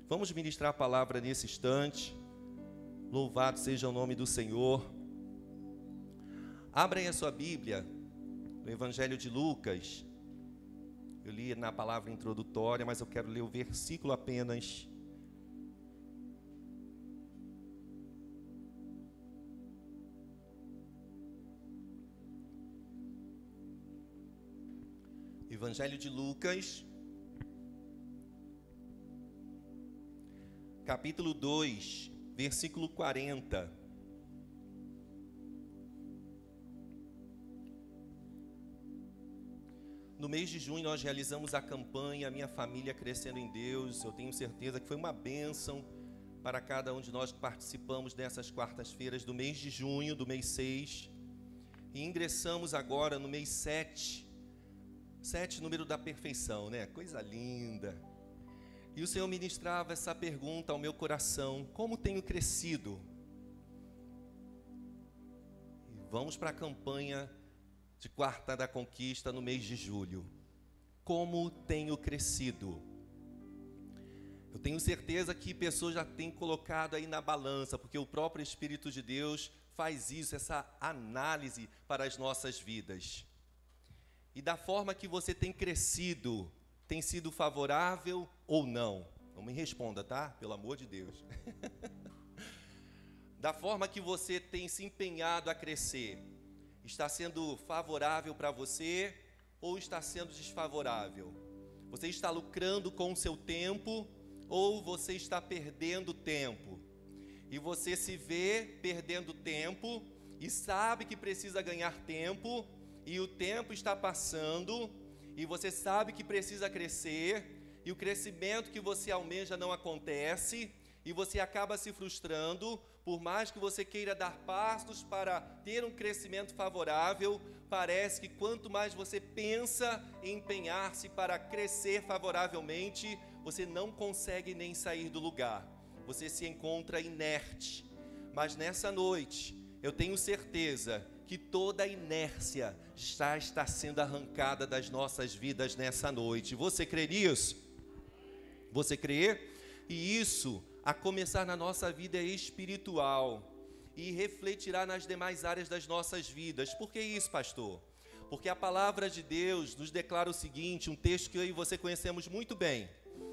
Vamos ministrar a palavra nesse instante. Louvado seja o nome do Senhor. Abra aí a sua Bíblia, no Evangelho de Lucas. Eu li na palavra introdutória, mas eu quero ler o versículo apenas. Evangelho de Lucas, capítulo 2, versículo 40. No mês de junho nós realizamos a campanha Minha Família Crescendo em Deus. Eu tenho certeza que foi uma bênção para cada um de nós que participamos dessas quartas-feiras do mês de junho, do mês 6. E ingressamos agora no mês 7. 7, número da perfeição, né? Coisa linda. E o Senhor ministrava essa pergunta ao meu coração: como tenho crescido? E vamos para a campanha de Quarta da Conquista no mês de julho. Como tenho crescido? Eu tenho certeza que pessoas já têm colocado aí na balança, porque o próprio Espírito de Deus faz isso, essa análise para as nossas vidas. E da forma que você tem crescido, tem sido favorável ou não? Não me responda, tá? Pelo amor de Deus. Da forma que você tem se empenhado a crescer, está sendo favorável para você ou está sendo desfavorável? Você está lucrando com o seu tempo ou você está perdendo tempo? E você se vê perdendo tempo e sabe que precisa ganhar tempo, e o tempo está passando, e você sabe que precisa crescer, e o crescimento que você almeja não acontece, e você acaba se frustrando. Por mais que você queira dar passos para ter um crescimento favorável, parece que quanto mais você pensa em empenhar-se para crescer favoravelmente, você não consegue nem sair do lugar, você se encontra inerte. Mas nessa noite, eu tenho certeza que toda a inércia já está sendo arrancada das nossas vidas nessa noite. Você crê nisso? Você crê? E isso, a começar na nossa vida espiritual, e refletirá nas demais áreas das nossas vidas. Por que isso, pastor? Porque a palavra de Deus nos declara o seguinte, um texto que eu e você conhecemos muito bem,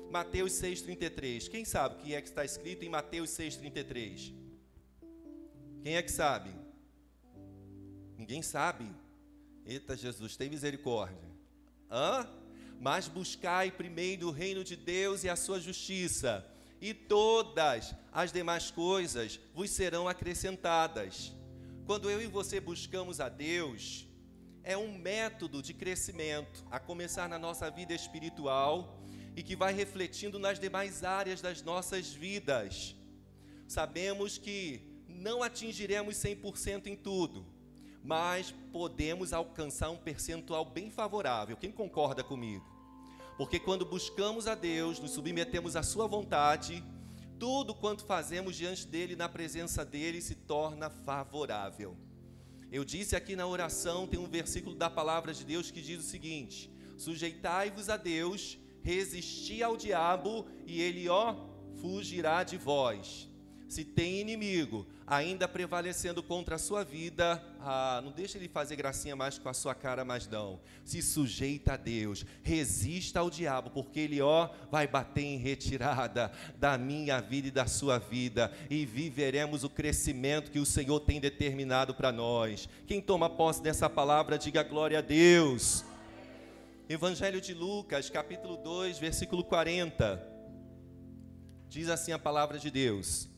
Mateus 6,33. Quem sabe o que é que está escrito em Mateus 6,33? Quem é que sabe? Ninguém sabe? Eita Jesus, tem misericórdia. Mas buscai primeiro o reino de Deus e a sua justiça, e todas as demais coisas vos serão acrescentadas. Quando eu e você buscamos a Deus, é um método de crescimento, a começar na nossa vida espiritual, e que vai refletindo nas demais áreas das nossas vidas. Sabemos que não atingiremos 100% em tudo, mas podemos alcançar um percentual bem favorável. Quem concorda comigo? Porque quando buscamos a Deus, nos submetemos à sua vontade, tudo quanto fazemos diante dele, na presença dele, se torna favorável. Eu disse aqui na oração, tem um versículo da palavra de Deus que diz o seguinte: sujeitai-vos a Deus, resisti ao diabo, e ele, fugirá de vós. Se tem inimigo ainda prevalecendo contra a sua vida, não deixa ele fazer gracinha mais com a sua cara, mas não. Se sujeita a Deus, resista ao diabo, porque ele, vai bater em retirada da minha vida e da sua vida, e viveremos o crescimento que o Senhor tem determinado para nós. Quem toma posse dessa palavra, diga glória a Deus. Evangelho de Lucas, capítulo 2, versículo 40. Diz assim a palavra de Deus: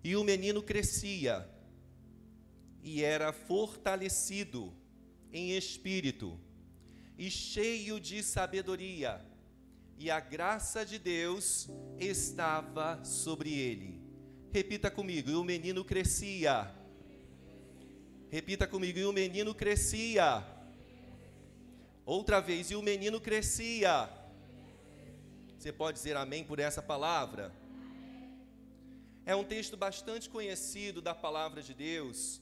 e o menino crescia, e era fortalecido em espírito, e cheio de sabedoria, e a graça de Deus estava sobre ele. Repita comigo: e o menino crescia. Repita comigo: e o menino crescia. Outra vez: e o menino crescia. Você pode dizer amém por essa palavra? É um texto bastante conhecido da palavra de Deus.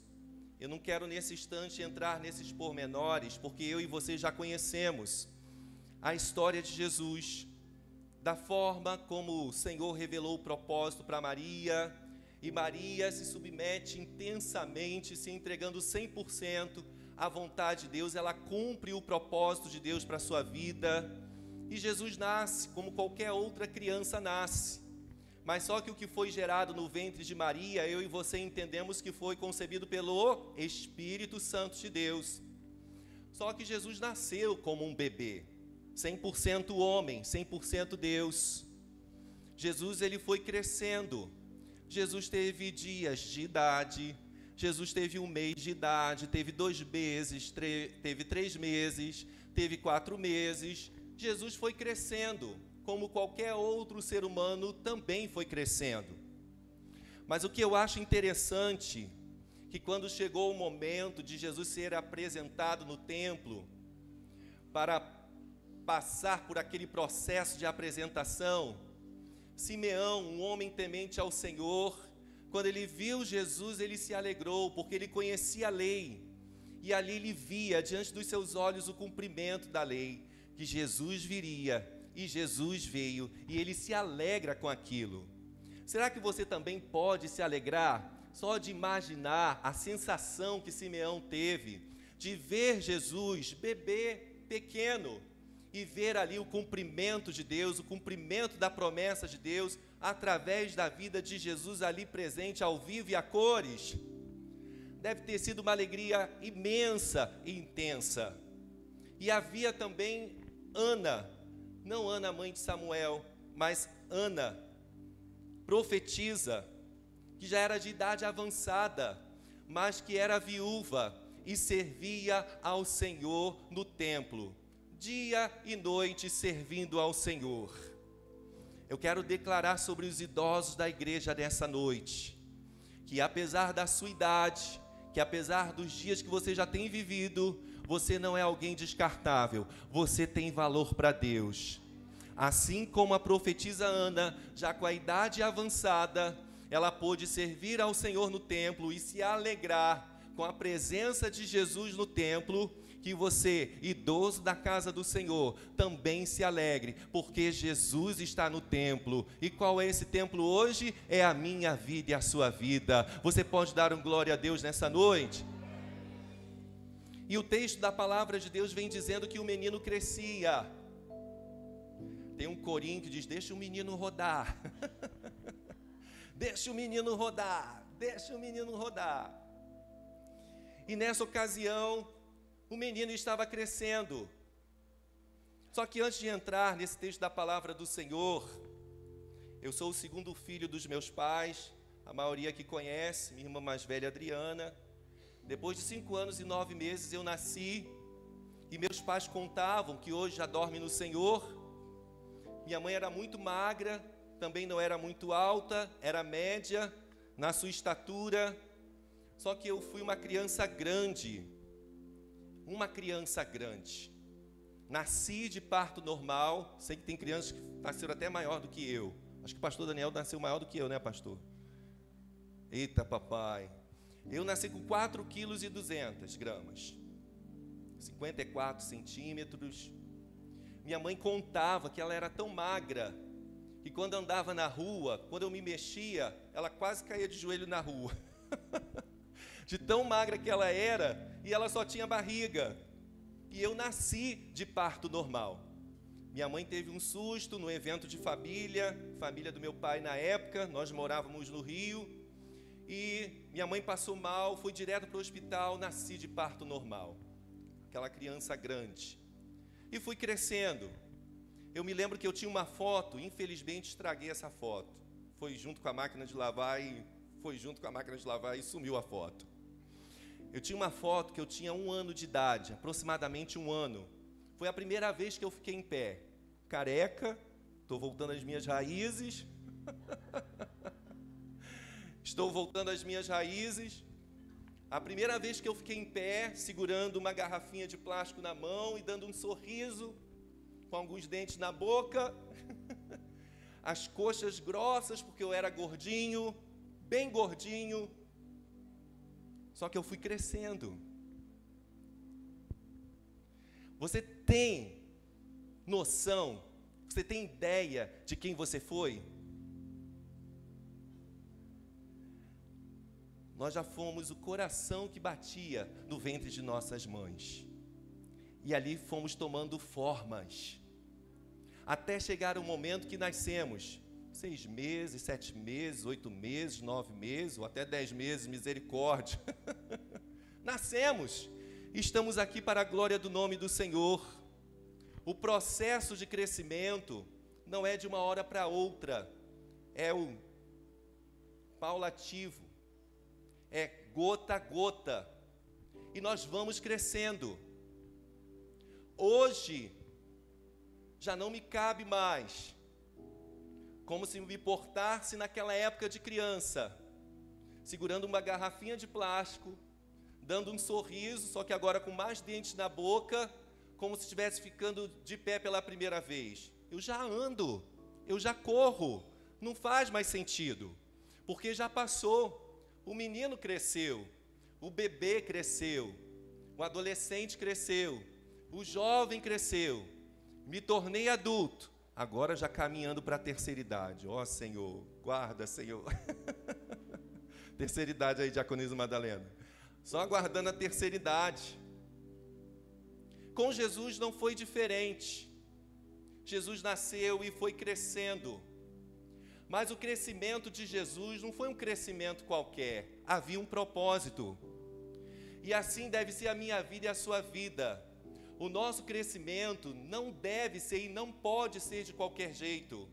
Eu não quero nesse instante entrar nesses pormenores, porque eu e você já conhecemos a história de Jesus. da forma como o Senhor revelou o propósito para Maria, e Maria se submete intensamente, se entregando 100% à vontade de Deus, ela cumpre o propósito de Deus para a sua vida, e Jesus nasce como qualquer outra criança nasce, mas só que o que foi gerado no ventre de Maria, eu e você entendemos que foi concebido pelo Espírito Santo de Deus. Só que Jesus nasceu como um bebê, 100% homem, 100% Deus. Jesus, ele foi crescendo. Jesus teve dias de idade, Jesus teve 1 mês de idade, teve 2 meses, teve 3 meses, teve 4 meses. Jesus foi crescendo, como qualquer outro ser humano também foi crescendo. Mas o que eu acho interessante, que quando chegou o momento de Jesus ser apresentado no templo, para passar por aquele processo de apresentação, Simeão, um homem temente ao Senhor, quando ele viu Jesus, ele se alegrou, porque ele conhecia a lei, e ali ele via diante dos seus olhos o cumprimento da lei, que Jesus viria, e Jesus veio, e ele se alegra com aquilo. Será que você também pode se alegrar, só de imaginar a sensação que Simeão teve, de ver Jesus, bebê pequeno, e ver ali o cumprimento de Deus, o cumprimento da promessa de Deus, através da vida de Jesus ali presente, ao vivo e a cores? Deve ter sido uma alegria imensa e intensa. E havia também Ana, não Ana, mãe de Samuel, mas Ana, profetisa, que já era de idade avançada, mas que era viúva e servia ao Senhor no templo, dia e noite servindo ao Senhor. Eu quero declarar sobre os idosos da igreja nessa noite, que apesar da sua idade, que apesar dos dias que você já tem vivido, você não é alguém descartável, você tem valor para Deus. Assim como a profetisa Ana, já com a idade avançada, ela pôde servir ao Senhor no templo e se alegrar com a presença de Jesus no templo, que você, idoso da casa do Senhor, também se alegre, porque Jesus está no templo. E qual é esse templo hoje? É a minha vida e a sua vida. Você pode dar um glória a Deus nessa noite? E o texto da palavra de Deus vem dizendo que o menino crescia. Tem um corinho que diz: deixa o menino rodar. Deixa o menino rodar, deixa o menino rodar. E nessa ocasião, o menino estava crescendo. Só que antes de entrar nesse texto da palavra do Senhor, eu sou o segundo filho dos meus pais, a maioria que conhece, minha irmã mais velha, Adriana. Depois de 5 anos e 9 meses eu nasci, e meus pais contavam que hoje já dorme no Senhor. Minha mãe era muito magra, também não era muito alta, era média na sua estatura, só que eu fui uma criança grande, nasci de parto normal. Sei que tem crianças que nasceram até maior do que eu, acho que o pastor Daniel nasceu maior do que eu, né, pastor? Eita papai, eu nasci com 4,2 kg, 54 centímetros, minha mãe contava que ela era tão magra, que quando andava na rua, quando eu me mexia, ela quase caía de joelho na rua, de tão magra que ela era, e ela só tinha barriga, e eu nasci de parto normal. Minha mãe teve um susto no evento de família do meu pai na época, nós morávamos no Rio, e minha mãe passou mal, foi direto para o hospital, nasci de parto normal, aquela criança grande, e fui crescendo. Eu me lembro que eu tinha uma foto, infelizmente estraguei essa foto. Foi junto com a máquina de lavar e sumiu a foto. Eu tinha uma foto que eu tinha 1 ano de idade, aproximadamente 1 ano. Foi a primeira vez que eu fiquei em pé. Careca, estou voltando às minhas raízes. Estou voltando às minhas raízes. A primeira vez que eu fiquei em pé, segurando uma garrafinha de plástico na mão e dando um sorriso, com alguns dentes na boca, as coxas grossas, porque eu era gordinho, bem gordinho, só que eu fui crescendo. Você tem noção Você tem ideia de quem você foi? Nós já fomos o coração que batia no ventre de nossas mães. E ali fomos tomando formas. Até chegar o momento que nascemos. 6 meses, 7 meses, 8 meses, 9 meses, ou até 10 meses, misericórdia. Nascemos. Estamos aqui para a glória do nome do Senhor. O processo de crescimento não é de uma hora para outra. É o paulativo. É gota a gota. E nós vamos crescendo. Hoje, já não me cabe mais, como se me portasse naquela época de criança, segurando uma garrafinha de plástico, dando um sorriso, só que agora com mais dentes na boca, como se estivesse ficando de pé pela primeira vez. Eu já ando, eu já corro, não faz mais sentido, porque já passou. O menino cresceu, o bebê cresceu, o adolescente cresceu, o jovem cresceu, me tornei adulto, agora já caminhando para a terceira idade. Ó Senhor, guarda, Senhor. Terceira idade aí, Diaconisa Madalena. Só aguardando a terceira idade. Com Jesus não foi diferente. Jesus nasceu e foi crescendo. Mas o crescimento de Jesus não foi um crescimento qualquer. Havia um propósito. E assim deve ser a minha vida e a sua vida. O nosso crescimento não deve ser e não pode ser de qualquer jeito.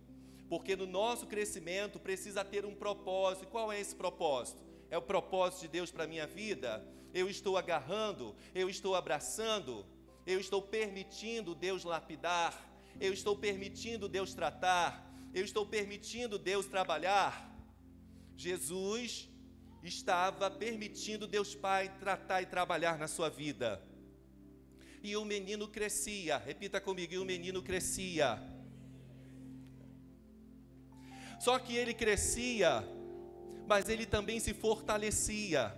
Porque no nosso crescimento precisa ter um propósito. E qual é esse propósito? É o propósito de Deus para a minha vida? Eu estou agarrando, eu estou abraçando, eu estou permitindo Deus lapidar, eu estou permitindo Deus tratar, eu estou permitindo Deus trabalhar. Jesus estava permitindo Deus Pai tratar e trabalhar na sua vida. E o menino crescia, repita comigo, e o menino crescia. Só que ele crescia, mas ele também se fortalecia.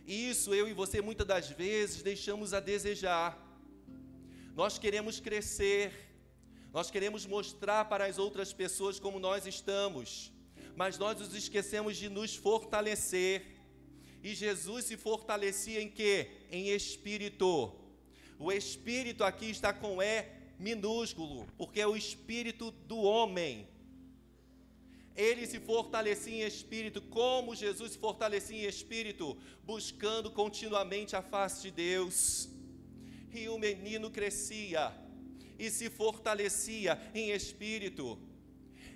E isso eu e você muitas das vezes deixamos a desejar. Nós queremos crescer, nós queremos mostrar para as outras pessoas como nós estamos, mas nós nos esquecemos de nos fortalecer. E Jesus se fortalecia em quê? Em espírito. O espírito aqui está com E minúsculo, porque é o espírito do homem. Ele se fortalecia em espírito, como Jesus se fortalecia em espírito, buscando continuamente a face de Deus. E o menino crescia e se fortalecia em espírito.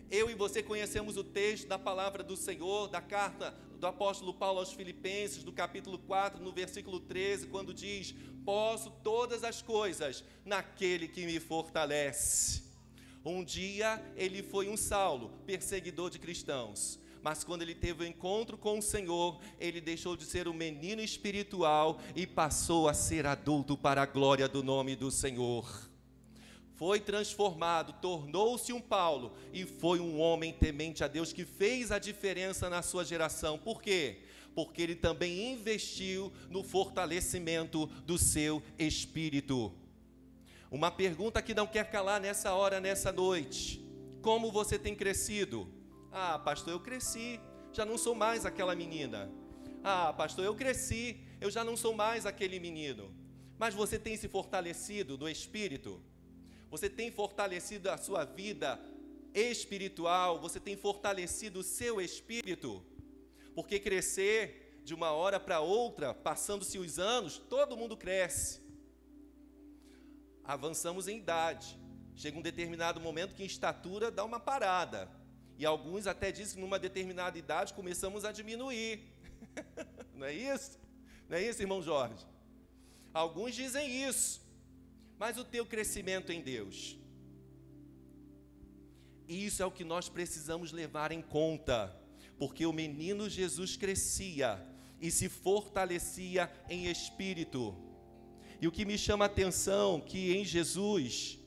Eu e você conhecemos o texto da palavra do Senhor, da carta do apóstolo Paulo aos Filipenses, do capítulo 4, no versículo 13, quando diz: posso todas as coisas naquele que me fortalece. Um dia ele foi um Saulo, perseguidor de cristãos, mas quando ele teve o encontro com o Senhor, ele deixou de ser um menino espiritual e passou a ser adulto para a glória do nome do Senhor. Foi transformado, tornou-se um Paulo e foi um homem temente a Deus que fez a diferença na sua geração. Por quê? Porque ele também investiu no fortalecimento do seu espírito. Uma pergunta que não quer calar nessa hora, nessa noite: como você tem crescido? Ah, pastor, eu cresci, já não sou mais aquela menina. Ah, pastor, eu cresci, eu já não sou mais aquele menino. Mas você tem se fortalecido no espírito? Você tem fortalecido a sua vida espiritual? Você tem fortalecido o seu espírito? Porque crescer de uma hora para outra, passando-se os anos, todo mundo cresce. Avançamos em idade. Chega um determinado momento que em estatura dá uma parada. E alguns até dizem que numa determinada idade começamos a diminuir. Não é isso? Não é isso, irmão Jorge? Alguns dizem isso. Mas o teu crescimento em Deus, isso é o que nós precisamos levar em conta, porque o menino Jesus crescia e se fortalecia em espírito. E o que me chama a atenção, que em Jesus,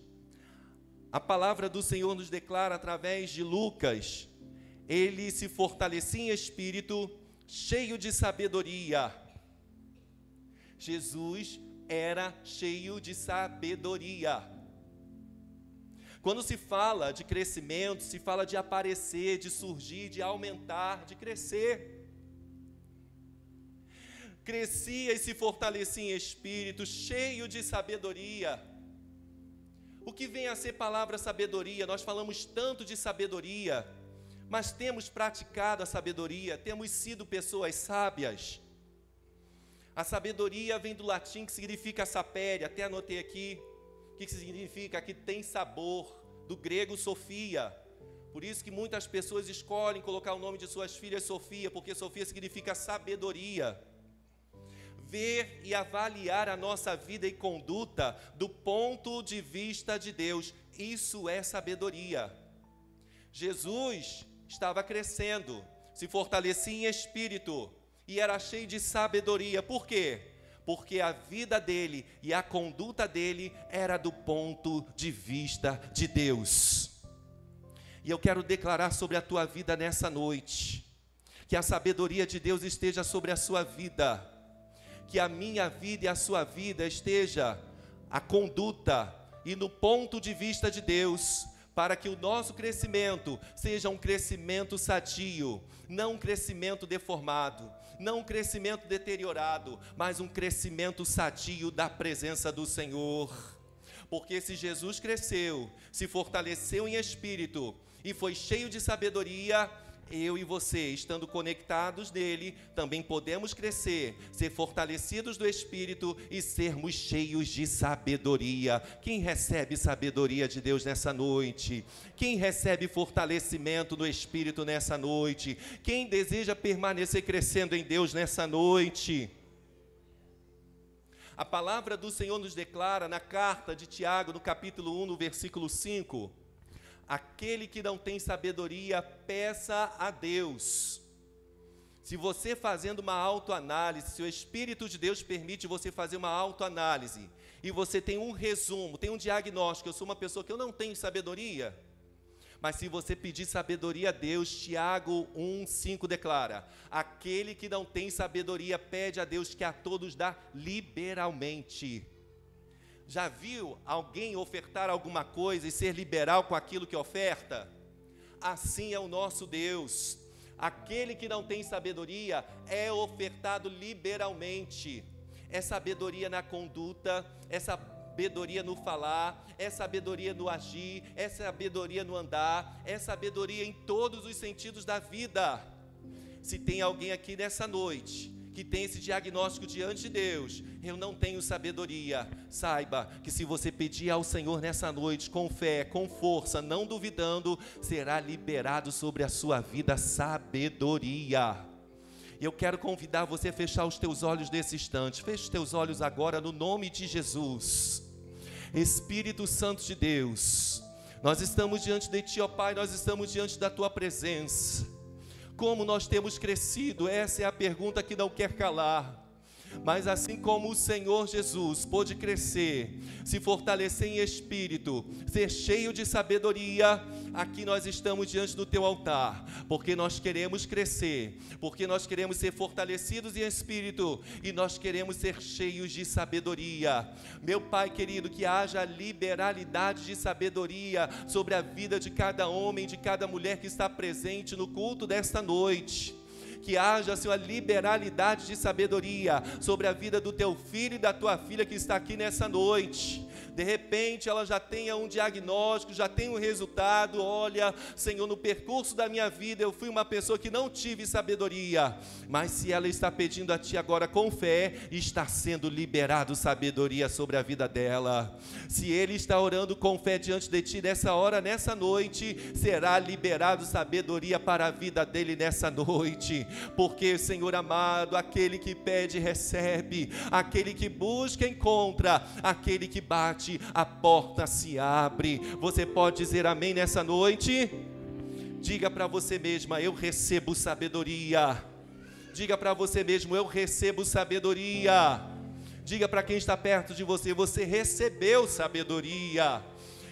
a palavra do Senhor nos declara através de Lucas, ele se fortalecia em espírito, cheio de sabedoria. Jesus era cheio de sabedoria. Quando se fala de crescimento, se fala de aparecer, de surgir, de aumentar, de crescer. Crescia e se fortalecia em espírito, cheio de sabedoria. O que vem a ser palavra sabedoria? Nós falamos tanto de sabedoria, mas temos praticado a sabedoria, temos sido pessoas sábias. A sabedoria vem do latim, que significa sapere, até anotei aqui, que significa que tem sabor, do grego Sofia. Por isso que muitas pessoas escolhem colocar o nome de suas filhas Sofia, porque Sofia significa sabedoria. Ver e avaliar a nossa vida e conduta do ponto de vista de Deus, isso é sabedoria. Jesus estava crescendo, se fortalecia em espírito e era cheio de sabedoria. Por quê? Porque a vida dele e a conduta dele era do ponto de vista de Deus. E eu quero declarar sobre a tua vida nessa noite, que a sabedoria de Deus esteja sobre a sua vida, que a minha vida e a sua vida esteja a conduta e no ponto de vista de Deus, para que o nosso crescimento seja um crescimento sadio, não um crescimento deformado, não um crescimento deteriorado, mas um crescimento sadio da presença do Senhor. Porque se Jesus cresceu, se fortaleceu em espírito e foi cheio de sabedoria, eu e você, estando conectados nele, também podemos crescer, ser fortalecidos do Espírito e sermos cheios de sabedoria. Quem recebe sabedoria de Deus nessa noite? Quem recebe fortalecimento do Espírito nessa noite? Quem deseja permanecer crescendo em Deus nessa noite? A palavra do Senhor nos declara na carta de Tiago, no capítulo 1, no versículo 5, aquele que não tem sabedoria, peça a Deus. Se você fazendo uma autoanálise, se o Espírito de Deus permite você fazer uma autoanálise, e você tem um resumo, tem um diagnóstico, eu sou uma pessoa que eu não tenho sabedoria, mas se você pedir sabedoria a Deus, Tiago 1,5 declara, aquele que não tem sabedoria, pede a Deus que a todos dá liberalmente. Já viu alguém ofertar alguma coisa e ser liberal com aquilo que oferta? Assim é o nosso Deus. Aquele que não tem sabedoria é ofertado liberalmente. É sabedoria na conduta, é sabedoria no falar, é sabedoria no agir, é sabedoria no andar, é sabedoria em todos os sentidos da vida. Se tem alguém aqui nessa noite que tem esse diagnóstico diante de Deus, eu não tenho sabedoria, saiba que se você pedir ao Senhor nessa noite, com fé, com força, não duvidando, será liberado sobre a sua vida sabedoria. Eu quero convidar você a fechar os teus olhos nesse instante. Feche os teus olhos agora no nome de Jesus. Espírito Santo de Deus, nós estamos diante de Ti, ó Pai, nós estamos diante da Tua presença. Como nós temos crescido? Essa é a pergunta que não quer calar. Mas assim como o Senhor Jesus pôde crescer, se fortalecer em espírito, ser cheio de sabedoria, aqui nós estamos diante do Teu altar, porque nós queremos crescer, porque nós queremos ser fortalecidos em espírito, e nós queremos ser cheios de sabedoria. Meu Pai querido, que haja liberalidade de sabedoria sobre a vida de cada homem, de cada mulher que está presente no culto desta noite. Que haja, Senhor, a liberalidade de sabedoria sobre a vida do teu filho e da tua filha que está aqui nessa noite. De repente ela já tenha um diagnóstico, já tem um resultado. Olha, Senhor, no percurso da minha vida eu fui uma pessoa que não tive sabedoria, mas se ela está pedindo a Ti agora com fé, está sendo liberado sabedoria sobre a vida dela. Se ele está orando com fé diante de Ti nessa hora, nessa noite, será liberado sabedoria para a vida dele nessa noite, porque, Senhor amado, aquele que pede recebe, aquele que busca encontra, aquele que bate a porta se abre. Você pode dizer amém nessa noite? Diga para você mesma, eu recebo sabedoria. Diga para você mesmo, eu recebo sabedoria. Diga para quem está perto de você, você recebeu sabedoria.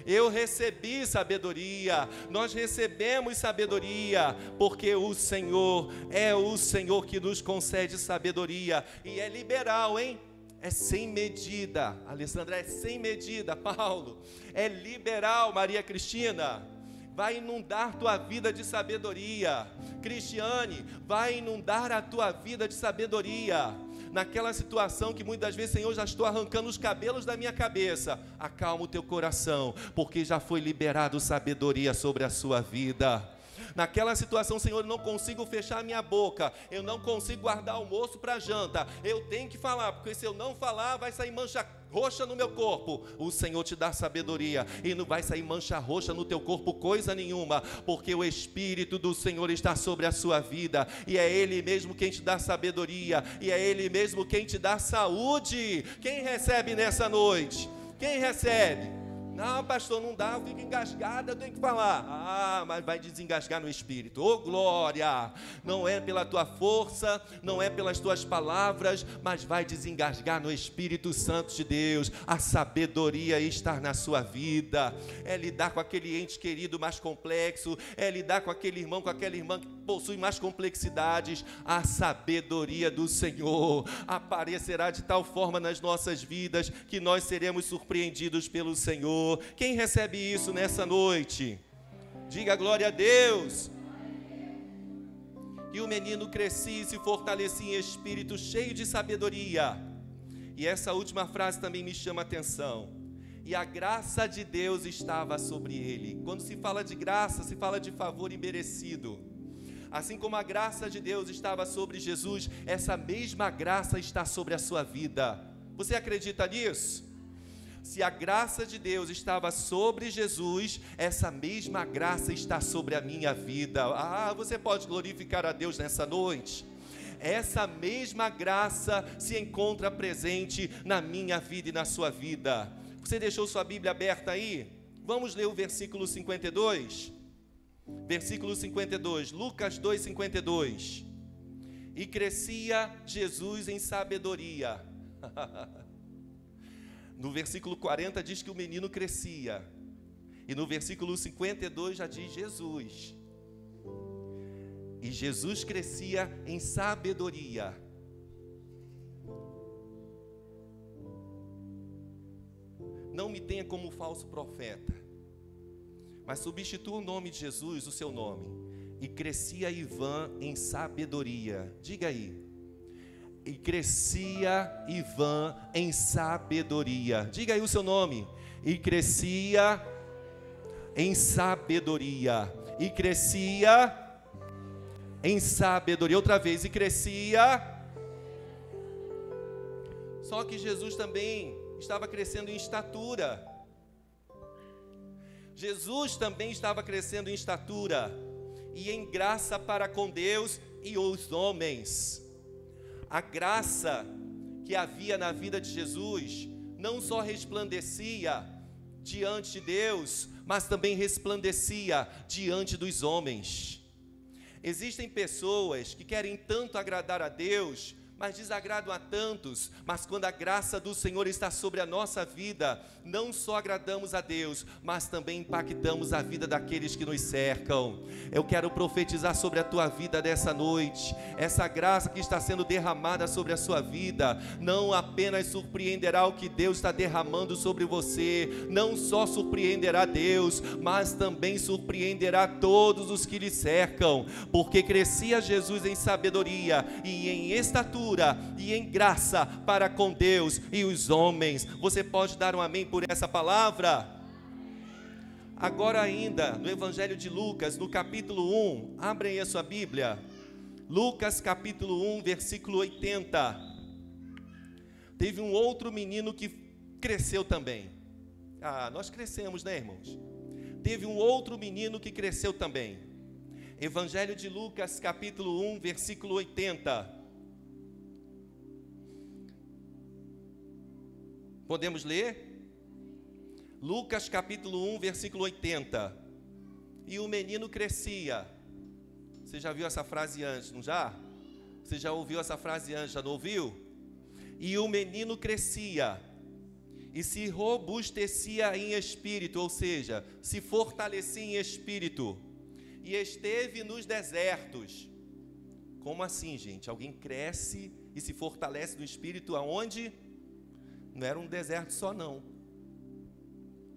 Eu recebi sabedoria, nós recebemos sabedoria, porque o Senhor é o Senhor que nos concede sabedoria, e é liberal, hein? é sem medida. Alessandra, é sem medida. Paulo, é liberal. Maria Cristina, vai inundar tua vida de sabedoria. Cristiane, vai inundar a tua vida de sabedoria. Naquela situação que muitas vezes, Senhor, já estou arrancando os cabelos da minha cabeça, acalma o teu coração, porque já foi liberado sabedoria sobre a sua vida. Naquela situação, Senhor, eu não consigo fechar a minha boca, eu não consigo guardar almoço para janta, eu tenho que falar, porque se eu não falar, vai sair mancha roxa no meu corpo. O Senhor te dá sabedoria, e não vai sair mancha roxa no teu corpo coisa nenhuma, porque o Espírito do Senhor está sobre a sua vida, e é Ele mesmo quem te dá sabedoria, e é Ele mesmo quem te dá saúde. Quem recebe nessa noite? Quem recebe? Não, pastor, não dá, eu fico engasgada, eu tenho que falar. Mas vai desengasgar no Espírito. Oh, glória! Não é pela tua força, não é pelas tuas palavras, mas vai desengasgar no Espírito Santo de Deus. A sabedoria está na sua vida. É lidar com aquele ente querido mais complexo, é lidar com aquele irmão, com aquela irmã que possui mais complexidades. A sabedoria do Senhor aparecerá de tal forma nas nossas vidas que nós seremos surpreendidos pelo Senhor. Quem recebe isso nessa noite? Diga glória a Deus. E o menino crescia e se fortalecia em espírito, cheio de sabedoria. E essa última frase também me chama a atenção. E a graça de Deus estava sobre ele. Quando se fala de graça, se fala de favor imerecido. Assim como a graça de Deus estava sobre Jesus, essa mesma graça está sobre a sua vida. Você acredita nisso? Se a graça de Deus estava sobre Jesus, essa mesma graça está sobre a minha vida. Você pode glorificar a Deus nessa noite? Essa mesma graça se encontra presente na minha vida e na sua vida. Você deixou sua Bíblia aberta aí? Vamos ler o versículo 52? Versículo 52, Lucas 2:52. E crescia Jesus em sabedoria. No versículo 40 diz que o menino crescia. E no versículo 52 já diz Jesus. E Jesus crescia em sabedoria. Não me tenha como falso profeta, mas substitua o nome de Jesus, o seu nome. E crescia Ivan em sabedoria. Diga aí. E crescia Ivan em sabedoria. Diga aí o seu nome. E crescia em sabedoria. E crescia em sabedoria. Outra vez. E crescia. Só que Jesus também estava crescendo em estatura. Jesus também estava crescendo em estatura e em graça para com Deus e os homens. A graça que havia na vida de Jesus não só resplandecia diante de Deus, mas também resplandecia diante dos homens. Existem pessoas que querem tanto agradar a Deus, mas desagradam a tantos. Mas quando a graça do Senhor está sobre a nossa vida, não só agradamos a Deus, mas também impactamos a vida daqueles que nos cercam. Eu quero profetizar sobre a tua vida dessa noite. Essa graça que está sendo derramada sobre a sua vida não apenas surpreenderá o que Deus está derramando sobre você, não só surpreenderá Deus, mas também surpreenderá todos os que lhe cercam, porque crescia Jesus em sabedoria e em estatura e em graça para com Deus e os homens. Você pode dar um amém por essa palavra? Agora ainda, no Evangelho de Lucas, no capítulo 1, abrem aí a sua Bíblia. Lucas capítulo 1, versículo 80. Teve um outro menino que cresceu também. Nós crescemos, né, irmãos? Teve um outro menino que cresceu também. Evangelho de Lucas capítulo 1, versículo 80. Podemos ler? Lucas capítulo 1, versículo 80. E o menino crescia. Você já viu essa frase antes, não já? Você já ouviu essa frase antes, já não ouviu? E o menino crescia e se robustecia em espírito, ou seja, se fortalecia em espírito, e esteve nos desertos. Como assim, gente? Alguém cresce e se fortalece no espírito aonde? Não era um deserto só, não.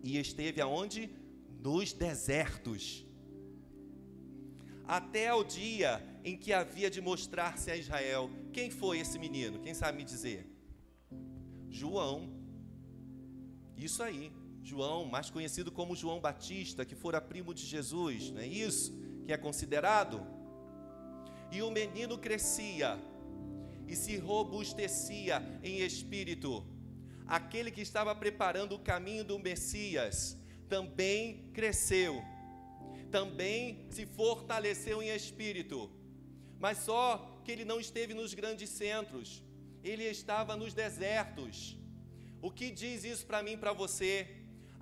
E esteve aonde? Nos desertos. Até o dia em que havia de mostrar-se a Israel. Quem foi esse menino? Quem sabe me dizer? João. Isso aí. João, mais conhecido como João Batista, que fora primo de Jesus, não é isso que é considerado? E o menino crescia e se robustecia em espírito. Aquele que estava preparando o caminho do Messias também cresceu, também se fortaleceu em espírito, mas só que ele não esteve nos grandes centros, ele estava nos desertos. O que diz isso para mim e para você?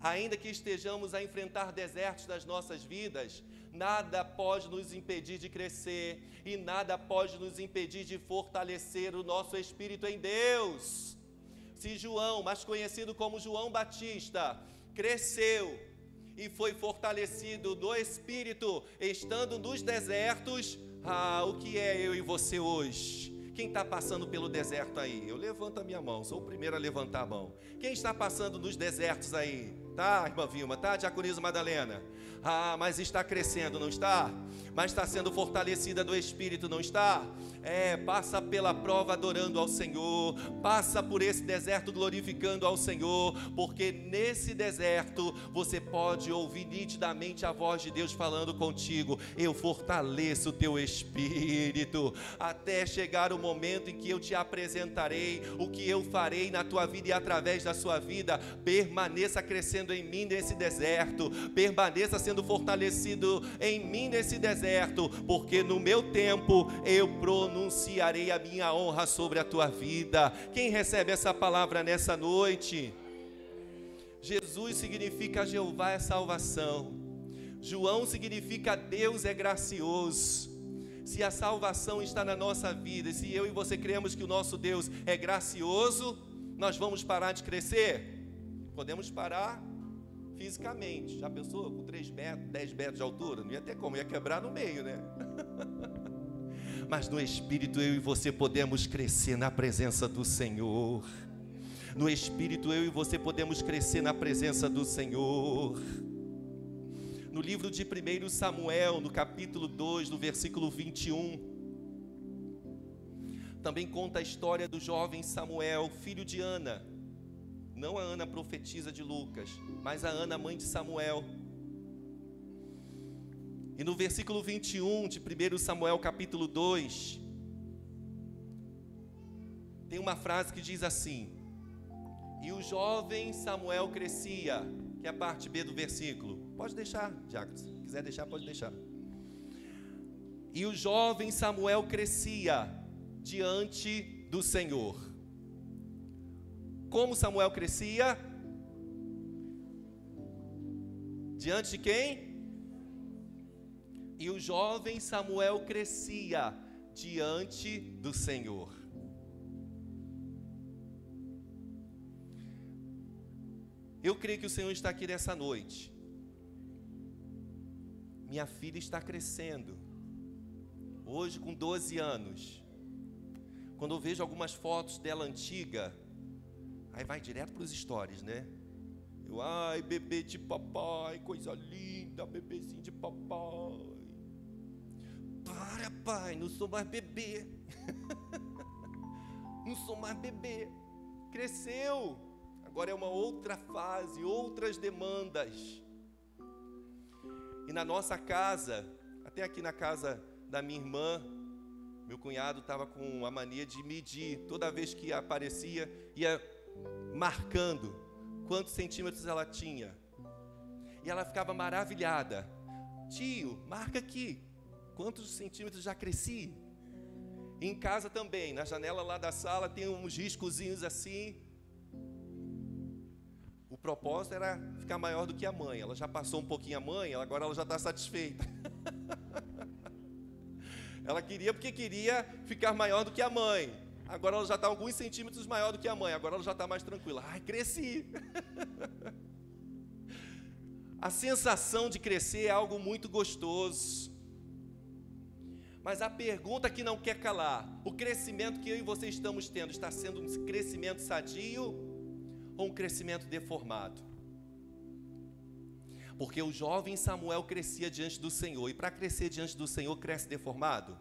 Ainda que estejamos a enfrentar desertos nas nossas vidas, nada pode nos impedir de crescer e nada pode nos impedir de fortalecer o nosso espírito em Deus. Se João, mais conhecido como João Batista, cresceu e foi fortalecido no espírito, estando nos desertos, o que é eu e você hoje? Quem está passando pelo deserto aí? Eu levanto a minha mão, sou o primeiro a levantar a mão. Quem está passando nos desertos aí? Tá, irmã Vilma? Tá, diaconisa Madalena? Mas está crescendo, não está? Mas está sendo fortalecida no Espírito, não está? Passa pela prova adorando ao Senhor, passa por esse deserto glorificando ao Senhor, porque nesse deserto você pode ouvir nitidamente a voz de Deus falando contigo. Eu fortaleço o teu espírito, até chegar o momento em que eu te apresentarei o que eu farei na tua vida e através da sua vida. Permaneça crescendo em mim nesse deserto, permaneça sendo fortalecido em mim nesse deserto, porque no meu tempo eu pronunciarei a minha honra sobre a tua vida. Quem recebe essa palavra nessa noite? Jesus significa Jeová é salvação. João significa Deus é gracioso. Se a salvação está na nossa vida, se eu e você cremos que o nosso Deus é gracioso, nós vamos parar de crescer? Podemos parar fisicamente. Já pensou com 3 metros, 10 metros de altura? Não ia ter como, ia quebrar no meio, né? Mas no Espírito eu e você podemos crescer na presença do Senhor. No Espírito eu e você podemos crescer na presença do Senhor. No livro de 1 Samuel, no capítulo 2, no versículo 21, também conta a história do jovem Samuel, filho de Ana. Não a Ana profetisa de Lucas, mas a Ana, mãe de Samuel. E no versículo 21 de 1 Samuel capítulo 2, tem uma frase que diz assim: e o jovem Samuel crescia, que é a parte B do versículo. Pode deixar, Diácono, se quiser deixar, pode deixar. E o jovem Samuel crescia diante do Senhor. Como Samuel crescia? Diante de quem? E o jovem Samuel crescia diante do Senhor. Eu creio que o Senhor está aqui nessa noite. Minha filha está crescendo. Hoje com 12 anos. Quando eu vejo algumas fotos dela antiga, aí vai direto para os stories, né? Ai, bebê de papai, coisa linda, bebezinho de papai. Para, pai, não sou mais bebê. Não sou mais bebê. Cresceu. Agora é uma outra fase, outras demandas. E na nossa casa, até aqui na casa da minha irmã, meu cunhado estava com a mania de medir. Toda vez que aparecia, ia marcando quantos centímetros ela tinha. E ela ficava maravilhada. Tio, marca aqui. Quantos centímetros já cresci? E em casa também, na janela lá da sala, tem uns riscozinhos assim. O propósito era ficar maior do que a mãe. Ela já passou um pouquinho a mãe, agora ela já está satisfeita. Ela queria porque queria ficar maior do que a mãe. Agora ela já está alguns centímetros maior do que a mãe. Agora ela já está mais tranquila. Ai, cresci. A sensação de crescer é algo muito gostoso. Mas a pergunta que não quer calar: o crescimento que eu e você estamos tendo está sendo um crescimento sadio? ou um crescimento deformado? Porque o jovem Samuel crescia diante do Senhor, e para crescer diante do Senhor, cresce deformado?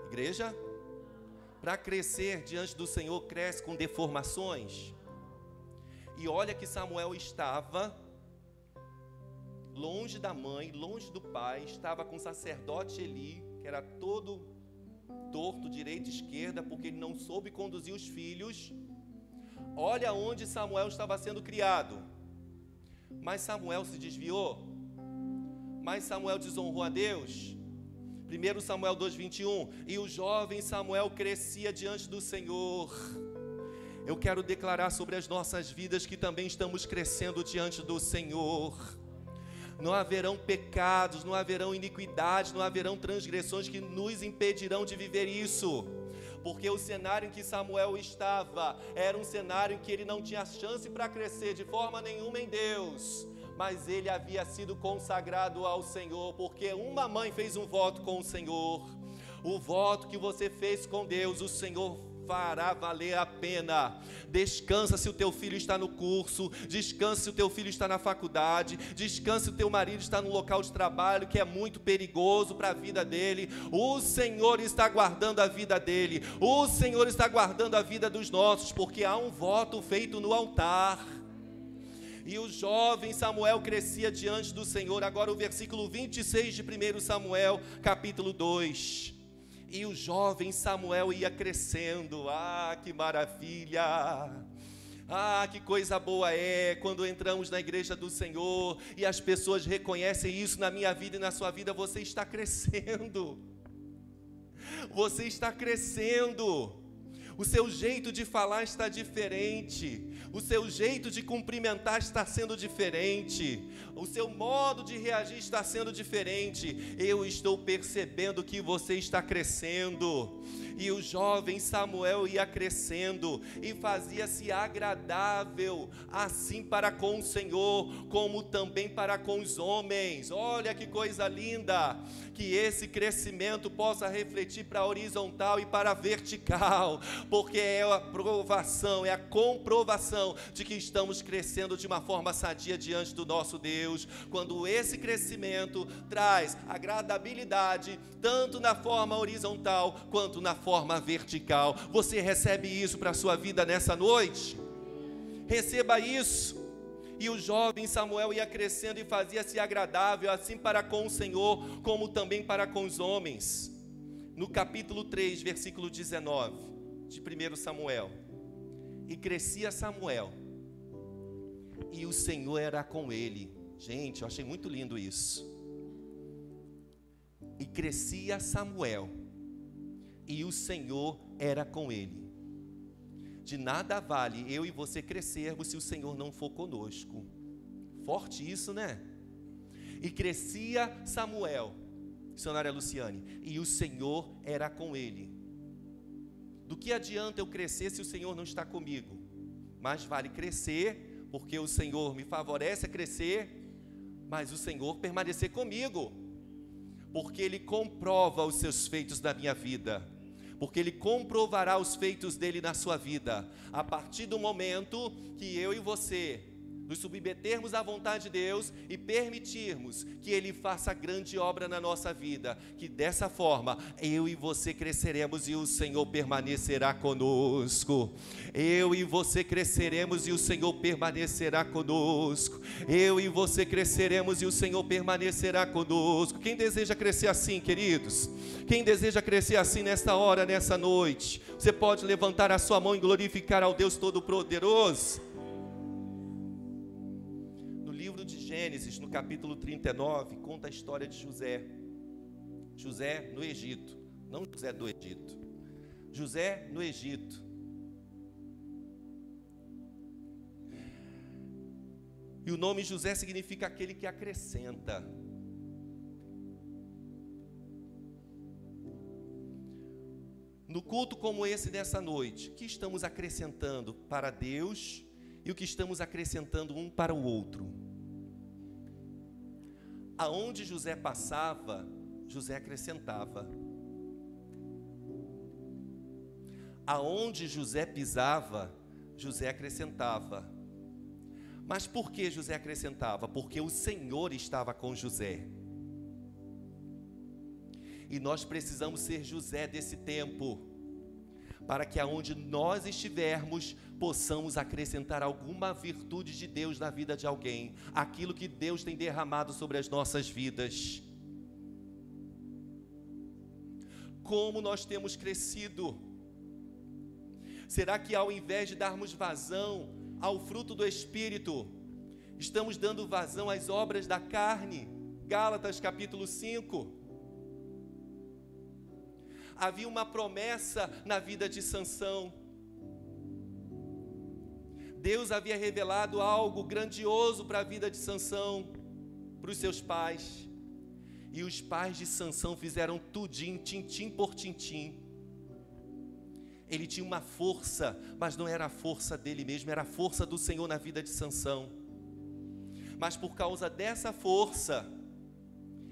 Igreja? Para crescer diante do Senhor, cresce com deformações? E olha que Samuel estava longe da mãe, longe do pai, estava com o sacerdote Eli, que era todo torto, direita e esquerda, porque ele não soube conduzir os filhos. Olha onde Samuel estava sendo criado. Mas Samuel se desviou? Mas Samuel desonrou a Deus? 1 Samuel 2:21, e o jovem Samuel crescia diante do Senhor. Eu quero declarar sobre as nossas vidas que também estamos crescendo diante do Senhor. Não haverão pecados, não haverão iniquidades, não haverão transgressões que nos impedirão de viver isso. Porque o cenário em que Samuel estava era um cenário em que ele não tinha chance para crescer de forma nenhuma em Deus. Mas ele havia sido consagrado ao Senhor, porque uma mãe fez um voto com o Senhor. O voto que você fez com Deus, o Senhor fará valer a pena. Descansa se o teu filho está no curso, descansa se o teu filho está na faculdade, descansa se o teu marido está no local de trabalho que é muito perigoso para a vida dele. O Senhor está guardando a vida dele, o Senhor está guardando a vida dos nossos, porque há um voto feito no altar. E o jovem Samuel crescia diante do Senhor. Agora o versículo 26 de 1 Samuel, capítulo 2. E o jovem Samuel ia crescendo. Que maravilha! Que coisa boa é quando entramos na igreja do Senhor e as pessoas reconhecem isso na minha vida e na sua vida. Você está crescendo. Você está crescendo. O seu jeito de falar está diferente. O seu jeito de cumprimentar está sendo diferente. O seu modo de reagir está sendo diferente. Eu estou percebendo que você está crescendo. E o jovem Samuel ia crescendo e fazia-se agradável, assim para com o Senhor, como também para com os homens. Olha que coisa linda! Que esse crescimento possa refletir para a horizontal e para a vertical, porque é a provação, é a comprovação de que estamos crescendo de uma forma sadia diante do nosso Deus, quando esse crescimento traz agradabilidade, tanto na forma horizontal, quanto na forma vertical. Você recebe isso para a sua vida nessa noite? Receba isso. E o jovem Samuel ia crescendo e fazia-se agradável, assim para com o Senhor, como também para com os homens. No capítulo 3, versículo 19, de 1 Samuel. E crescia Samuel, e o Senhor era com ele. Gente, eu achei muito lindo isso. E crescia Samuel, e o Senhor era com ele. De nada vale eu e você crescermos se o Senhor não for conosco. Forte isso, né? E crescia Samuel, missionária Luciane, e o Senhor era com ele. Do que adianta eu crescer se o Senhor não está comigo? Mais vale crescer, porque o Senhor me favorece a crescer, mas o Senhor permanecer comigo, porque Ele comprova os seus feitos na minha vida, porque Ele comprovará os feitos dEle na sua vida, a partir do momento que eu e você nos submetermos à vontade de Deus e permitirmos que Ele faça grande obra na nossa vida, que dessa forma eu e você cresceremos e o Senhor permanecerá conosco. Eu e você cresceremos e o Senhor permanecerá conosco. Eu e você cresceremos e o Senhor permanecerá conosco. Quem deseja crescer assim, queridos? Quem deseja crescer assim nesta hora, nessa noite? Você pode levantar a sua mão e glorificar ao Deus Todo-Poderoso. De Gênesis, no capítulo 39, conta a história de José. José no Egito, não José do Egito. José no Egito. E o nome José significa aquele que acrescenta. No culto como esse nessa noite, o que estamos acrescentando para Deus e o que estamos acrescentando um para o outro? Aonde José passava, José acrescentava. aonde José pisava, José acrescentava. Mas por que José acrescentava? Porque o Senhor estava com José. E nós precisamos ser José desse tempo, para que aonde nós estivermos, possamos acrescentar alguma virtude de Deus na vida de alguém, aquilo que Deus tem derramado sobre as nossas vidas. Como nós temos crescido? Será que ao invés de darmos vazão ao fruto do Espírito, estamos dando vazão às obras da carne? Gálatas capítulo 5. Havia uma promessa na vida de Sansão. Deus havia revelado algo grandioso para a vida de Sansão, para os seus pais. E os pais de Sansão fizeram tudinho, tintim por tintim. Ele tinha uma força, mas não era a força dele mesmo, era a força do Senhor na vida de Sansão. Mas por causa dessa força,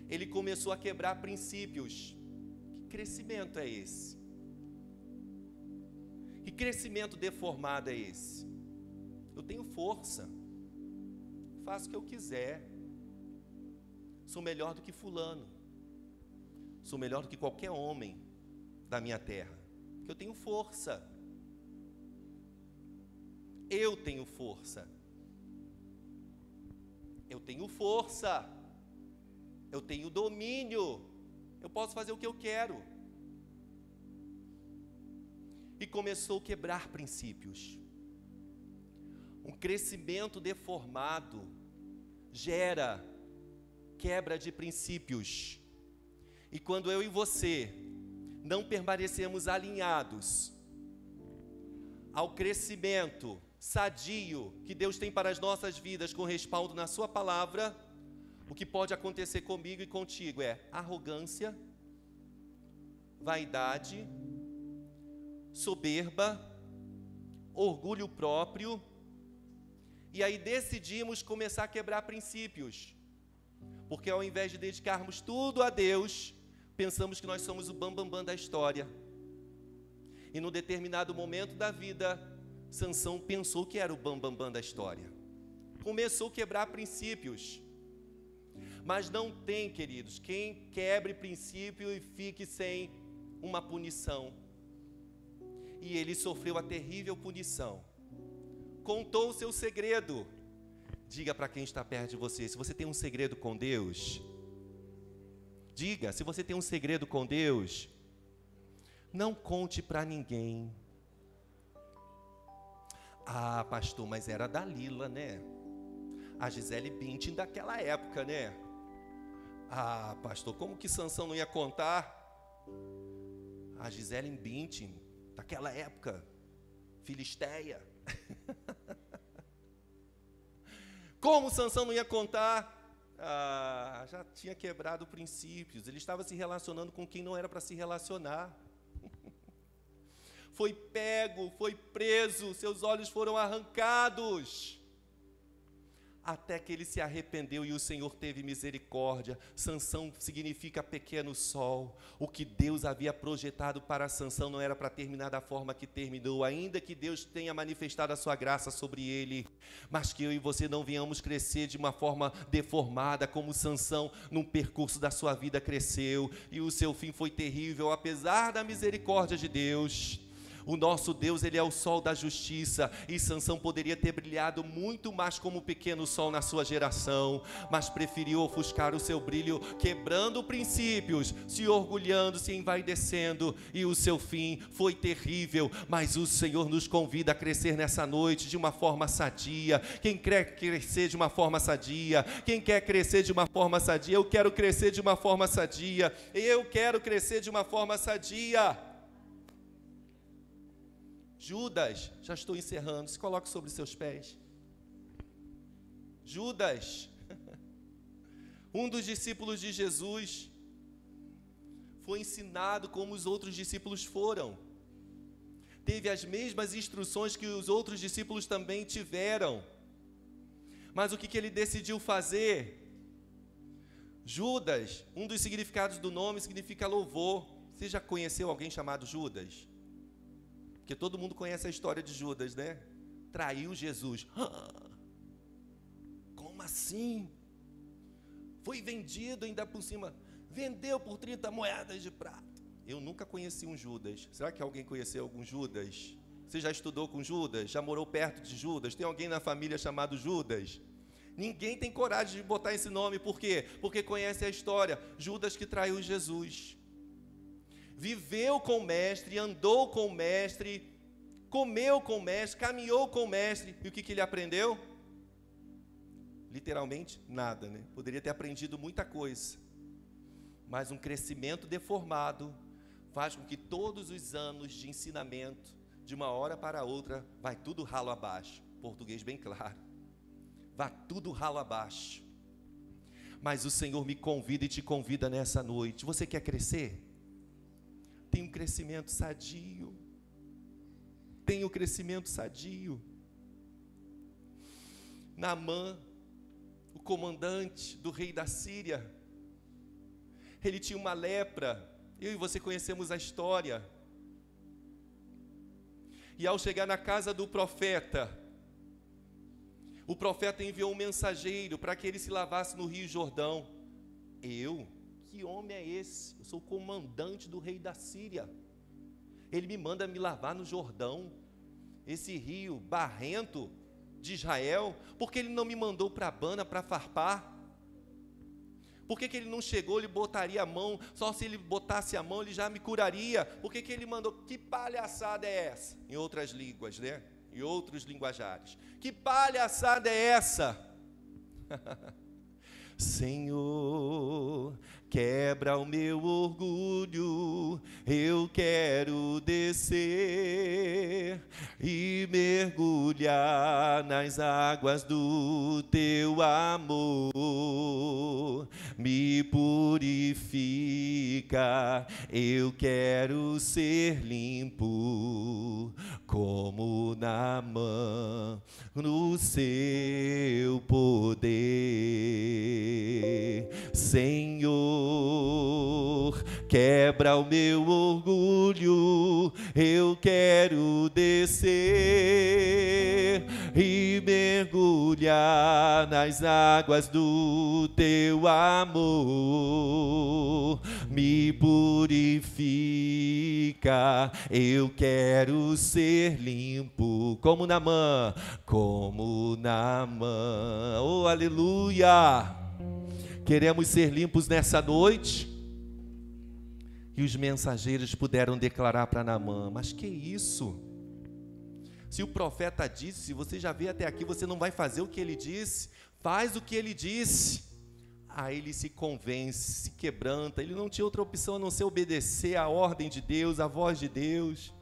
ele começou a quebrar princípios. Que crescimento é esse? Que crescimento deformado é esse? Eu tenho força, faço o que eu quiser, sou melhor do que fulano, sou melhor do que qualquer homem da minha terra, porque eu tenho força. Eu tenho força. Eu tenho força. Eu tenho domínio. Eu posso fazer o que eu quero. E começou a quebrar princípios. Um crescimento deformado gera quebra de princípios. E quando eu e você não permanecemos alinhados ao crescimento sadio que Deus tem para as nossas vidas com respaldo na sua palavra, o que pode acontecer comigo e contigo é arrogância, vaidade, soberba, orgulho próprio, e aí decidimos começar a quebrar princípios, porque ao invés de dedicarmos tudo a Deus, pensamos que nós somos o bambambam da história. E num determinado momento da vida, Sansão pensou que era o bambambam da história. Começou a quebrar princípios. Mas não tem, queridos, quem quebre princípio e fique sem uma punição. E ele sofreu a terrível punição. Contou o seu segredo. Diga para quem está perto de você, se você tem um segredo com Deus, diga, se você tem um segredo com Deus, não conte para ninguém. Ah, pastor, mas era da Lila, né? A Gisele Bündchen daquela época, né? Ah, pastor, como que Sansão não ia contar? A Gisele Bündchen daquela época, filisteia. Como Sansão não ia contar? Ah, já tinha quebrado princípios. Ele estava se relacionando com quem não era para se relacionar. Foi pego, foi preso, seus olhos foram arrancados. Até que ele se arrependeu e o Senhor teve misericórdia. Sansão significa pequeno sol. O que Deus havia projetado para Sansão não era para terminar da forma que terminou, ainda que Deus tenha manifestado a sua graça sobre ele, mas que eu e você não venhamos crescer de uma forma deformada, como Sansão no percurso da sua vida cresceu, e o seu fim foi terrível, apesar da misericórdia de Deus. O nosso Deus, Ele é o sol da justiça, e Sansão poderia ter brilhado muito mais como um pequeno sol na sua geração, mas preferiu ofuscar o seu brilho, quebrando princípios, se orgulhando, se envaidecendo, e o seu fim foi terrível. Mas o Senhor nos convida a crescer nessa noite de uma forma sadia. Quem quer crescer de uma forma sadia? Quem quer crescer de uma forma sadia? Eu quero crescer de uma forma sadia. Eu quero crescer de uma forma sadia. Judas, já estou encerrando, se coloque sobre seus pés. Judas, um dos discípulos de Jesus, foi ensinado como os outros discípulos foram. Teve as mesmas instruções que os outros discípulos também tiveram. Mas o que ele decidiu fazer? Judas, um dos significados do nome significa louvor. Você já conheceu alguém chamado Judas? Porque todo mundo conhece a história de Judas, né? Traiu Jesus. Como assim? Foi vendido ainda por cima. Vendeu por 30 moedas de prata. Eu nunca conheci um Judas. Será que alguém conheceu algum Judas? Você já estudou com Judas? Já morou perto de Judas? Tem alguém na família chamado Judas? Ninguém tem coragem de botar esse nome. Por quê? Porque conhece a história. Judas que traiu Jesus. Viveu com o mestre, andou com o mestre, comeu com o mestre, caminhou com o mestre. E o que ele aprendeu? Literalmente nada, né? Poderia ter aprendido muita coisa. Mas um crescimento deformado faz com que todos os anos de ensinamento, de uma hora para outra, vai tudo ralo abaixo. Português bem claro. Vai tudo ralo abaixo. Mas o Senhor me convida e te convida nessa noite. Você quer crescer? Tem um crescimento sadio. Tem um crescimento sadio. Naamã, o comandante do rei da Síria, ele tinha uma lepra. Eu e você conhecemos a história. E ao chegar na casa do profeta, o profeta enviou um mensageiro para que ele se lavasse no Rio Jordão. Que homem é esse? Eu sou o comandante do rei da Síria. Ele me manda me lavar no Jordão, esse rio barrento de Israel. Por que ele não me mandou para Abana, para Farpar? Por que ele não chegou, ele botaria a mão? Só se ele botasse a mão, ele já me curaria. Por que ele mandou? Que palhaçada é essa? Em outras línguas, né? Em outros linguajares. Que palhaçada é essa? Senhor, quebra o meu orgulho, eu quero descer e mergulhar nas águas do teu amor. Me purifica, eu quero ser limpo, como Naamã, no seu poder. Senhor, quebra o meu orgulho, eu quero descer e mergulhar nas águas do teu amor. Me purifica, eu quero ser limpo, como Naamã, como Naamã. Oh, aleluia! Queremos ser limpos nessa noite. E os mensageiros puderam declarar para Naamã: mas que isso? Se o profeta disse, se você já veio até aqui, você não vai fazer o que ele disse? Faz o que ele disse. Aí ele se convence, se quebranta. Ele não tinha outra opção a não ser obedecer à ordem de Deus, à voz de Deus.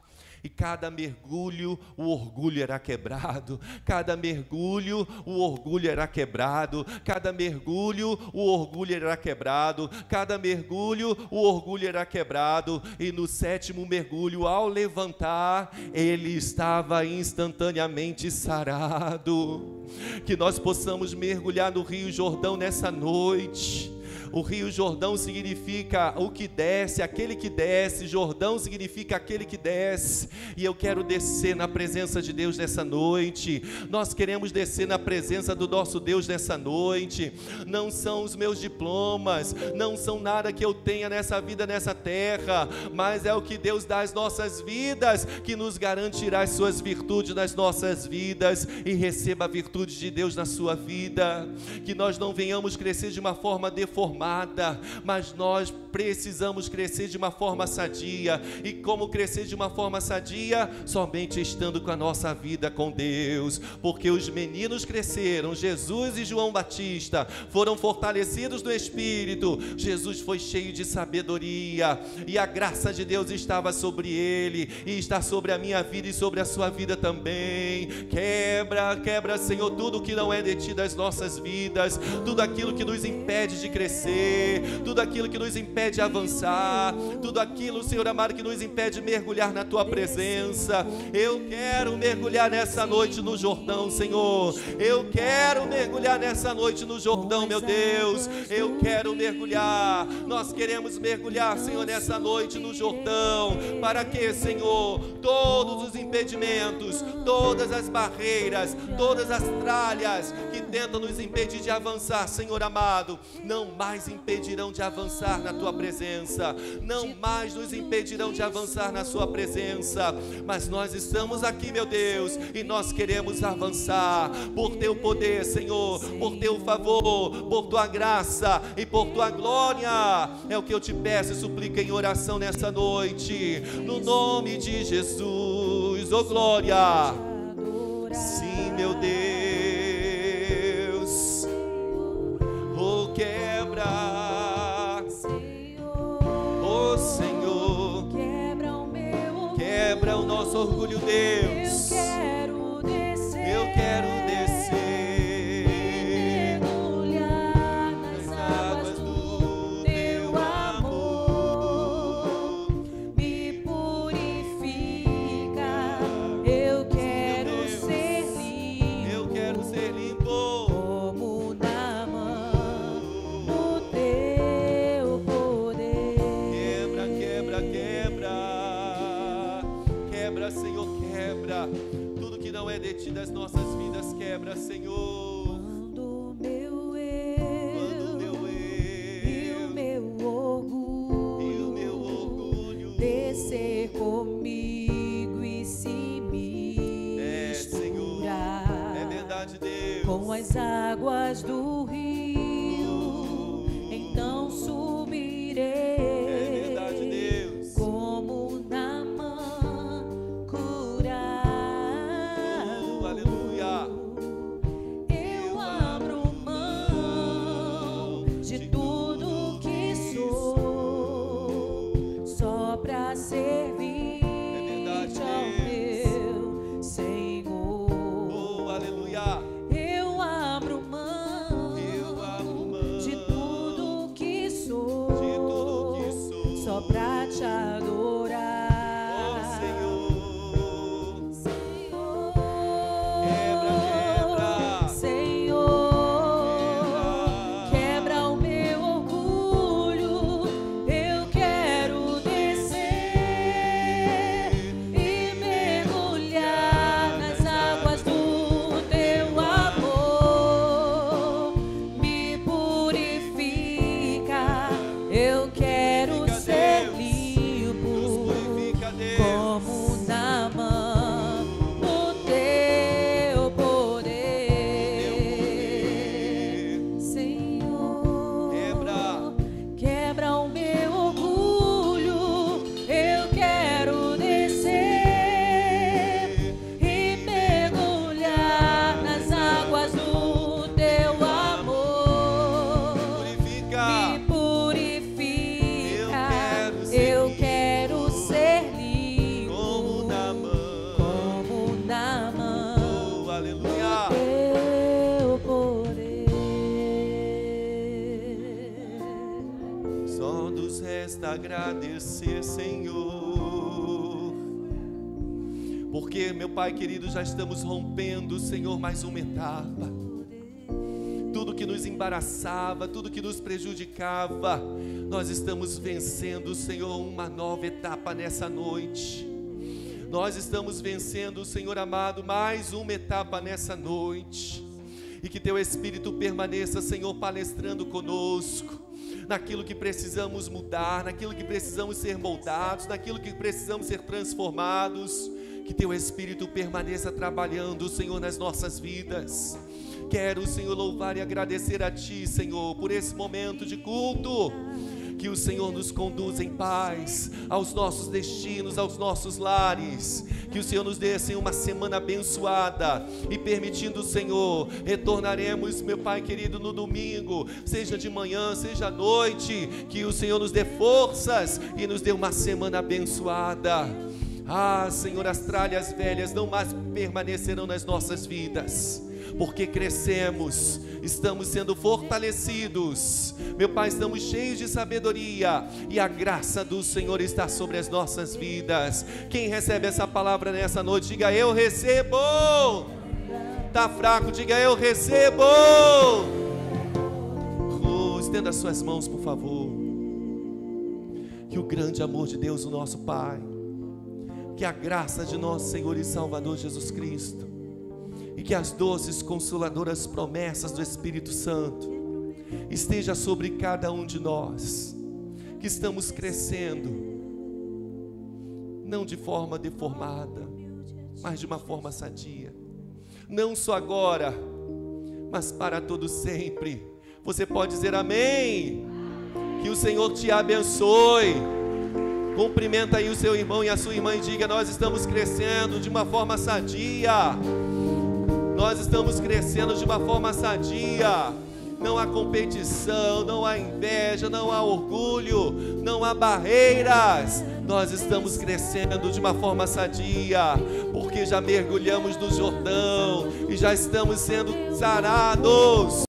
E cada mergulho, o orgulho era quebrado. Cada mergulho, o orgulho era quebrado. Cada mergulho, o orgulho era quebrado. Cada mergulho, o orgulho era quebrado. E no 7º mergulho, ao levantar, ele estava instantaneamente sarado. Que nós possamos mergulhar no Rio Jordão nessa noite. O Rio Jordão significa o que desce, aquele que desce. Jordão significa aquele que desce. E eu quero descer na presença de Deus nessa noite. Nós queremos descer na presença do nosso Deus nessa noite. Não são os meus diplomas, não são nada que eu tenha nessa vida, nessa terra, mas é o que Deus dá às nossas vidas, que nos garantirá as suas virtudes nas nossas vidas. E receba a virtude de Deus na sua vida. Que nós não venhamos crescer de uma forma deformada, mas nós precisamos crescer de uma forma sadia. E como crescer de uma forma sadia? Somente estando com a nossa vida com Deus. Porque os meninos cresceram, Jesus e João Batista foram fortalecidos no Espírito. Jesus foi cheio de sabedoria e a graça de Deus estava sobre ele, e está sobre a minha vida e sobre a sua vida também. Quebra, Senhor, tudo que não é de ti das nossas vidas, tudo aquilo que nos impede de crescer crescer, tudo aquilo que nos impede de avançar, tudo aquilo, Senhor amado, que nos impede de mergulhar na Tua presença. Eu quero mergulhar nessa noite no Jordão, Senhor. Eu quero mergulhar nessa noite no Jordão, meu Deus. Eu quero mergulhar. Nós queremos mergulhar, Senhor, nessa noite no Jordão. Para que, Senhor, todos os impedimentos, todas as barreiras, todas as tralhas que tentam nos impedir de avançar, Senhor amado, não mais impedirão de avançar na Tua presença, não mais nos impedirão de avançar na Sua presença. Mas nós estamos aqui, meu Deus, e nós queremos avançar por Teu poder, Senhor, por Teu favor, por Tua graça e por Tua glória. É o que eu te peço e suplico em oração nessa noite, no nome de Jesus. Oh glória, sim, meu Deus. Oh quebra, oh Senhor, quebra o nosso orgulho, Deus. Eu quero descer, mergulhar nas águas do Teu amor, me purifica. Eu quero ser limpo, como Naamã, no Teu poder. Quebra, Senhor, quebra tudo que não é de Ti das nossas vidas. Quebra, Senhor. Quando o meu eu e o meu orgulho descer comigo e se misturar, é verdade, Deus, com as águas do rio, então subirei. É verdade, Deus, como Naamã, curado. Aleluia. Eu abro mão de tudo que sou, só pra servir ao meu Senhor. Oh, aleluia. Eu abro mão de tudo que sou, só pra Te adorar. Oh, Senhor, quebra, Senhor, quebra o meu orgulho. Eu quero descer e mergulhar nas águas do Teu amor, me purifica. Eu quero ser limpo, como Naamã, no Teu poder. Senhor, quebra o meu orgulho. Eu quero descer e mergulhar nas águas do Teu amor, me purifica. Eu quero ser limpo, como Naamã, oh, aleluia, Teu poder. Só nos resta agradecer, Senhor, porque, meu Pai querido, já estamos rompendo, Senhor, mais uma etapa. Tudo que nos embaraçava, tudo que nos prejudicava, nós estamos vencendo, Senhor, uma nova etapa nessa noite. Nós estamos vencendo, Senhor amado, mais uma etapa nessa noite. E que Teu Espírito permaneça, Senhor, palestrando conosco, naquilo que precisamos mudar, naquilo que precisamos ser moldados, naquilo que precisamos ser transformados. Que Teu Espírito permaneça trabalhando, Senhor, nas nossas vidas. Quero, Senhor, louvar e agradecer a Ti, Senhor, por esse momento de culto. Que o Senhor nos conduza em paz aos nossos destinos, aos nossos lares. Que o Senhor nos dê, Senhor, uma semana abençoada. E permitindo, Senhor, retornaremos, meu Pai querido, no domingo, seja de manhã, seja à noite. Que o Senhor nos dê forças e nos dê uma semana abençoada. Ah, Senhor, as tralhas velhas não mais permanecerão nas nossas vidas, porque crescemos, estamos sendo fortalecidos. Meu Pai, estamos cheios de sabedoria e a graça do Senhor está sobre as nossas vidas. Quem recebe essa palavra nessa noite, diga: eu recebo. Está fraco, diga: eu recebo. Estenda as suas mãos, por favor. Que o grande amor de Deus, o nosso Pai, que a graça de nosso Senhor e Salvador Jesus Cristo, e que as doces consoladoras promessas do Espírito Santo esteja sobre cada um de nós, que estamos crescendo, não de forma deformada, mas de uma forma sadia, não só agora, mas para todo sempre. Você pode dizer amém? Que o Senhor te abençoe. Cumprimenta aí o seu irmão e a sua irmã e diga: nós estamos crescendo de uma forma sadia. Nós estamos crescendo de uma forma sadia. Não há competição, não há inveja, não há orgulho, não há barreiras. Nós estamos crescendo de uma forma sadia, porque já mergulhamos no Jordão e já estamos sendo sarados.